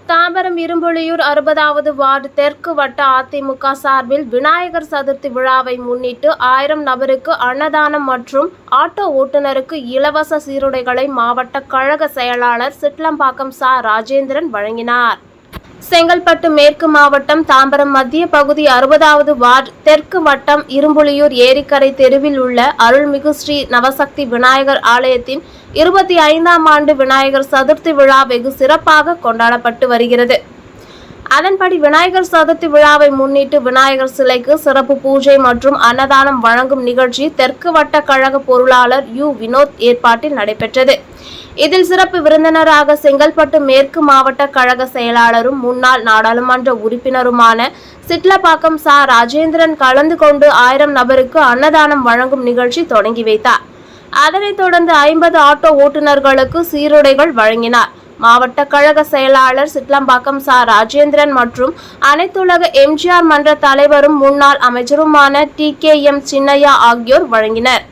Tambaram Irumbuliyur 60வது ward தெற்கு வட்ட அதிமுக சார்பில் விநாயகர் சதுர்த்தி விழாவை முன்னிட்டு 1000 நபருக்கு அன்னதானம் மற்றும் ஆட்டோ ஓட்டுநருக்கு இலவச சீருடைகளை மாவட்ட கழக செயலாளர் சிட்லம்பாக்கம் ச. ராஜேந்திரன் வழங்கினார். செங்கல்பட்டு மேற்கு மாவட்டம் தாம்பரம் மத்திய பகுதி 60வது வார்டு தெற்கு வட்டம் இரும்புலியூர் ஏரிக்கரை தெருவில் உள்ள அருள்மிகு ஸ்ரீ நவசக்தி விநாயகர் ஆலயத்தின் 25ஆம் ஆண்டு விநாயகர் சதுர்த்தி விழா வெகு சிறப்பாக கொண்டாடப்பட்டு வருகிறது. அதன்படி விநாயகர் சதுர்த்தி விழாவை முன்னிட்டு விநாயகர் சிலைக்கு சிறப்பு பூஜை மற்றும் அன்னதானம் வழங்கும் நிகழ்ச்சி தெற்கு வட்ட கழக பொருளாளர் யு. வினோத் ஏற்பாட்டில் நடைபெற்றது. இதில் சிறப்பு விருந்தினராக செங்கல்பட்டு மேற்கு மாவட்ட கழக செயலாளரும் முன்னாள் நாடாளுமன்ற உறுப்பினருமான சிட்லம்பாக்கம் ச. ராஜேந்திரன் கலந்து கொண்டு 1000 நபருக்கு அன்னதானம் வழங்கும் நிகழ்ச்சி தொடங்கி வைத்தார். அதனைத் தொடர்ந்து 50 ஆட்டோ ஓட்டுநர்களுக்கு சீருடைகள் வழங்கினார். மாவட்ட கழக செயலாளர் சிட்லம்பாக்கம் ச. ராஜேந்திரன் மற்றும் அனைத்துலக எம்ஜிஆர் மன்ற தலைவரும் முன்னாள் அமைச்சருமான டி.கே.எம். சின்னையா ஆகியோர் வழங்கினர்.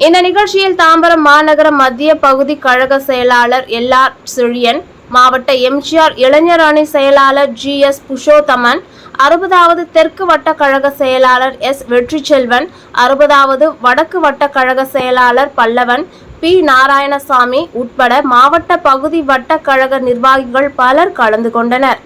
இந்த நிகழ்ச்சியில் தாம்பரம் மாநகர மத்திய பகுதி கழக செயலாளர் எல்.ஆர். செழியன், மாவட்ட எம்ஜிஆர் இளைஞர் அணி செயலாளர் ஜி.எஸ். புருஷோத்தமன், 60வது தெற்கு வட்ட கழக செயலாளர் எஸ். வெற்றிச்செல்வன், 60வது வடக்கு வட்ட கழக செயலாளர் பல்லவன், பி. நாராயணசாமி உட்பட மாவட்ட பகுதி வட்ட கழக நிர்வாகிகள் பலர் கலந்து கொண்டனர்.